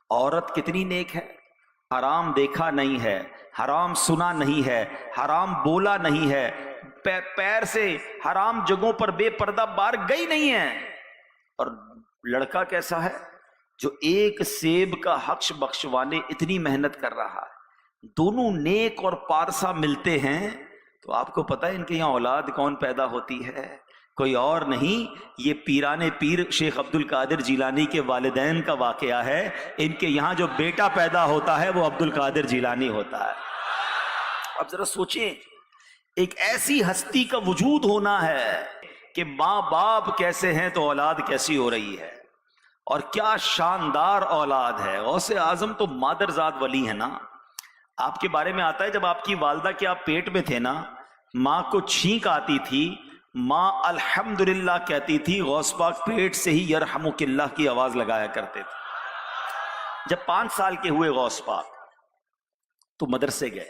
عورت کتنی نیک ہے، حرام دیکھا نہیں ہے، حرام سنا نہیں ہے، حرام بولا نہیں ہے، پیر سے حرام جگہوں پر بے پردہ باہر گئی نہیں ہے۔ اور لڑکا کیسا ہے؟ جو ایک سیب کا حق بخشوانے اتنی محنت کر رہا ہے، دونوں نیک اور پارسا ملتے ہیں، تو آپ کو پتہ ہے ان کے یہاں اولاد کون پیدا ہوتی ہے؟ کوئی اور نہیں، یہ پیران پیر شیخ عبد القادر جیلانی کے والدین کا واقعہ ہے۔ ان کے یہاں جو بیٹا پیدا ہوتا ہے وہ عبد القادر جیلانی ہوتا ہے۔ اب ذرا سوچیں، ایک ایسی ہستی کا وجود ہونا ہے کہ ماں باپ کیسے ہیں تو اولاد کیسی ہو رہی ہے، اور کیا شاندار اولاد ہے۔ غوث اعظم تو مادرزاد ولی ہے نا۔ آپ کے بارے میں آتا ہے جب آپ کی والدہ کے آپ پیٹ میں تھے نا، ماں کو چھینک آتی تھی، ماں الحمدللہ کہتی تھی، غوث پاک پیٹ سے ہی یرحمک اللہ کی آواز لگایا کرتے تھے۔ جب 5 سال کے ہوئے غوث پاک تو مدرسے گئے،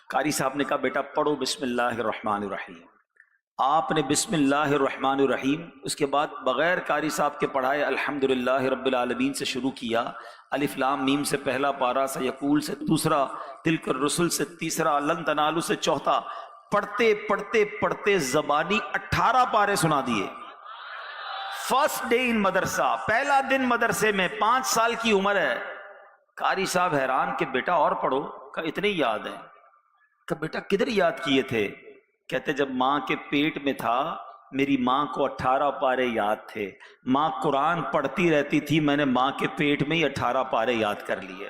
قاری صاحب نے کہا بیٹا پڑھو بسم اللہ الرحمن الرحیم۔ آپ نے بسم اللہ الرحمن الرحیم اس کے بعد بغیر قاری صاحب کے پڑھائے الحمدللہ رب العالمین سے شروع کیا، الف لام میم سے پہلا پارا، سیقول سے دوسرا، تلک الرسل سے تیسرا، لن تنالو سے چوتھا، پڑھتے پڑھتے پڑھتے زبانی 18 پارے سنا دیے۔ فرسٹ ڈے ان مدرسہ، پہلا دن مدرسے میں، 5 سال کی عمر ہے۔ قاری صاحب حیران کہ بیٹا اور پڑھو، کہ اتنے یاد ہے؟ کہ بیٹا کدھر یاد کیے تھے؟ کہتے جب ماں کے پیٹ میں تھا میری ماں کو 18 پارے یاد تھے، ماں قرآن پڑھتی رہتی تھی، میں نے ماں کے پیٹ میں ہی 18 پارے یاد کر لیے۔